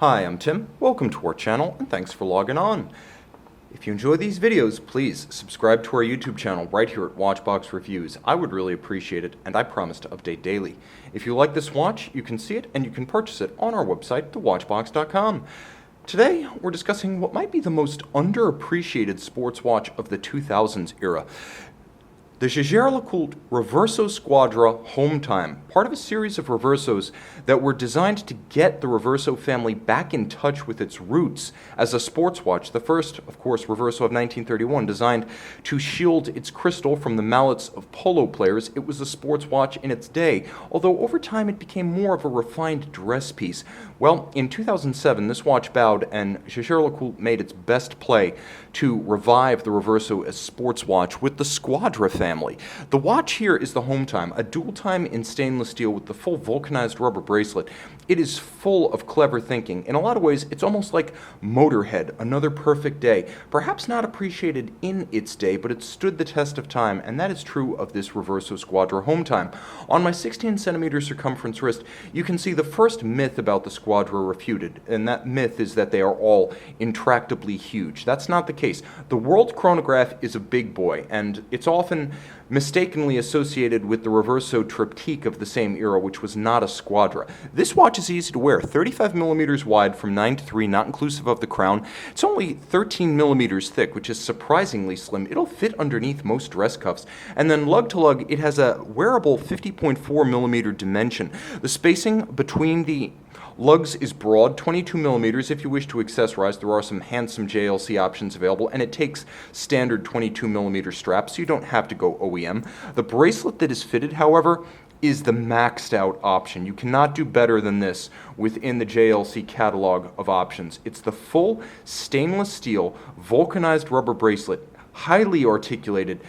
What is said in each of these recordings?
Hi, I'm Tim. Welcome to our channel, and thanks for logging on. If you enjoy these videos, please subscribe to our YouTube channel right here at Watchbox Reviews. I would really appreciate it, and I promise to update daily. If you like this watch, you can see it and you can purchase it on our website, thewatchbox.com. Today, we're discussing what might be the most underappreciated sports watch of the 2000s era. The Jaeger LeCoultre Reverso Squadra Hometime, part of a series of Reversos that were designed to get the Reverso family back in touch with its roots as a sports watch. The first, of course, Reverso of 1931, designed to shield its crystal from the mallets of polo players. It was a sports watch in its day, although over time it became more of a refined dress piece. Well, in 2007, this watch bowed, and Jaeger LeCoultre made its best play to revive the Reverso as sports watch with the Squadra family. The watch here is the Hometime, a dual time in stainless steel with the full vulcanized rubber bracelet. It is full of clever thinking. In a lot of ways, it's almost like Motorhead, Another Perfect Day. Perhaps not appreciated in its day, but it stood the test of time, and that is true of this Reverso Squadra Hometime. On my 16 centimeter circumference wrist, you can see the first myth about the Squadra refuted, and that myth is that they are all intractably huge. That's not the case. The world chronograph is a big boy, and it's often mistakenly associated with the Reverso triptyque of the same era, which was not a Squadra. This watch is easy to wear, 35 millimeters wide from 9 to 3, not inclusive of the crown. It's only 13 millimeters thick, which is surprisingly slim. It'll fit underneath most dress cuffs. And then lug-to-lug, it has a wearable 50.4 millimeter dimension. The spacing between the lugs is broad, 22 millimeters. If you wish to accessorize, there are some handsome JLC options available, and it takes standard 22 millimeter straps, so you don't have to go OEM. The bracelet that is fitted, however, is the maxed out option. You cannot do better than this within the JLC catalog of options. It's the full stainless steel vulcanized rubber bracelet, highly articulated,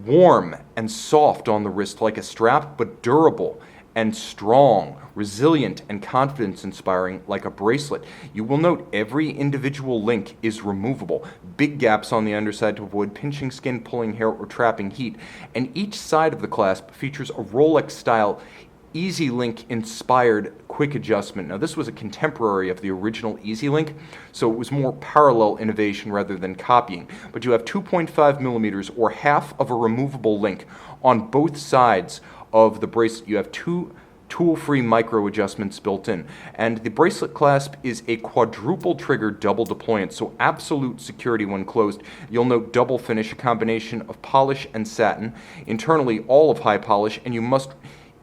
warm and soft on the wrist like a strap, but durable and strong, resilient, and confidence-inspiring like a bracelet. You will note every individual link is removable. Big gaps on the underside to avoid pinching skin, pulling hair, or trapping heat. And each side of the clasp features a Rolex-style Easy Link inspired quick adjustment. Now, this was a contemporary of the original Easy Link, so it was more parallel innovation rather than copying. But you have 2.5 millimeters, or half of a removable link, on both sides of the bracelet. You have two tool-free micro adjustments built in, and the bracelet clasp is a quadruple trigger double deployant, so absolute security when closed. You'll note double finish, a combination of polish and satin, internally all of high polish, and you must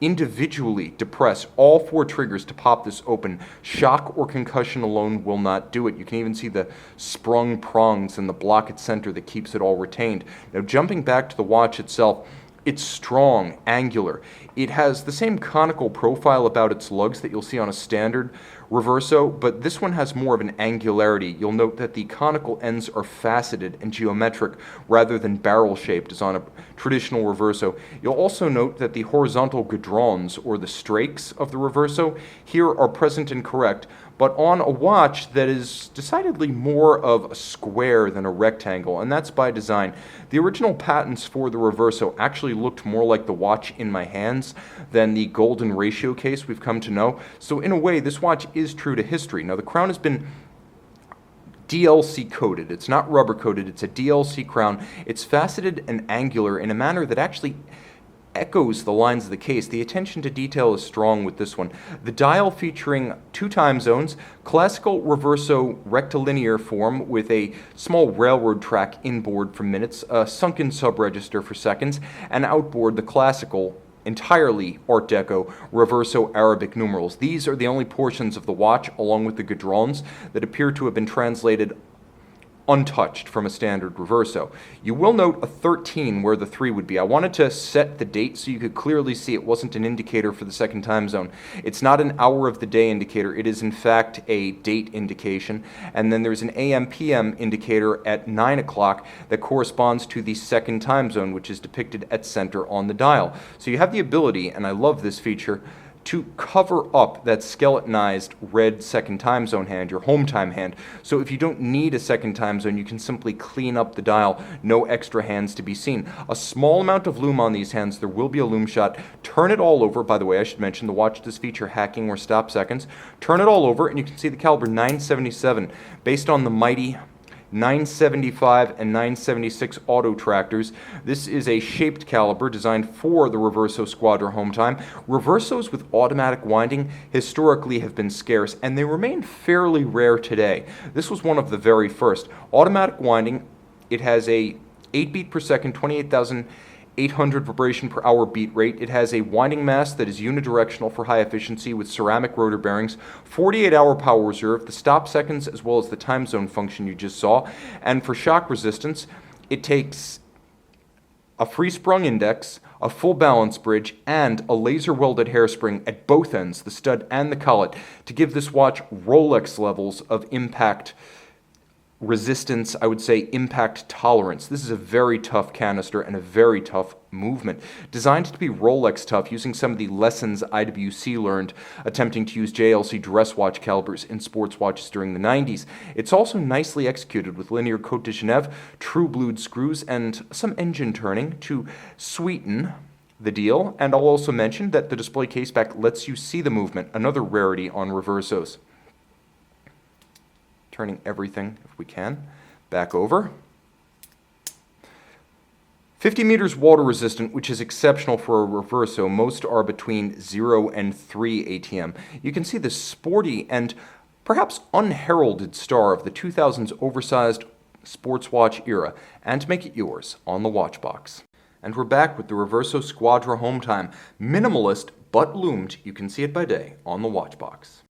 individually depress all 4 triggers to pop this open. Shock or concussion alone will not do it. You can even see the sprung prongs and the block at center that keeps it all retained. Now, jumping back to the watch itself, it's strong, angular. It has the same conical profile about its lugs that you'll see on a standard Reverso, but this one has more of an angularity. You'll note that the conical ends are faceted and geometric rather than barrel-shaped as on a traditional Reverso. You'll also note that the horizontal guidrons, or the strakes of the Reverso, here are present and correct, but on a watch that is decidedly more of a square than a rectangle, and that's by design. The original patents for the Reverso actually looked more like the watch in my hands than the golden ratio case we've come to know, so in a way this watch is true to history. Now, the crown has been DLC coated. It's not rubber coated, it's a DLC crown. It's faceted and angular in a manner that actually echoes the lines of the case. The attention to detail is strong with this one. The dial featuring 2 time zones, classical Reverso rectilinear form with a small railroad track inboard for minutes, a sunken sub-register for seconds, and outboard the classical, entirely Art Deco Reverso Arabic numerals. These are the only portions of the watch, along with the guidrons, that appear to have been translated untouched from a standard Reverso. You will note a 13 where the 3 would be. I wanted to set the date so you could clearly see it wasn't an indicator for the second time zone. It's not an hour of the day indicator. It is in fact a date indication. And then there's an AM/PM indicator at 9 o'clock that corresponds to the second time zone, which is depicted at center on the dial. So you have the ability, and I love this feature, to cover up that skeletonized red second time zone hand, your home time hand. So if you don't need a second time zone, you can simply clean up the dial, no extra hands to be seen. A small amount of loom on these hands, there will be a loom shot. Turn it all over. By the way, I should mention the watch does feature hacking or stop seconds. Turn it all over and you can see the caliber 977 based on the mighty 975 and 976 auto tractors. This is a shaped caliber designed for the Reverso Squadra Hometime. Reversos with automatic winding historically have been scarce, and they remain fairly rare today. This was one of the very first. Automatic winding, it has a 8 beat per second, 28,800 vibration per hour beat rate. It has a winding mass that is unidirectional for high efficiency with ceramic rotor bearings, 48-hour power reserve, the stop seconds as well as the time zone function you just saw. And for shock resistance, it takes a free-sprung index, a full balance bridge, and a laser-welded hairspring at both ends, the stud and the collet, to give this watch Rolex levels of impact resistance, I would say impact tolerance. This is a very tough canister and a very tough movement. Designed to be Rolex tough, using some of the lessons IWC learned attempting to use JLC dress watch calibers in sports watches during the 90s. It's also nicely executed with linear Côte de Genève, true blued screws, and some engine turning to sweeten the deal. And I'll also mention that the display caseback lets you see the movement, another rarity on Reversos. Turning everything, if we can, back over. 50 meters water resistant, which is exceptional for a Reverso. Most are between 0 and 3 ATM. You can see the sporty and perhaps unheralded star of the 2000s oversized sports watch era, and make it yours on the watch box. And we're back with the Reverso Squadra Hometime. Minimalist but loomed. You can see it by day on the watch box.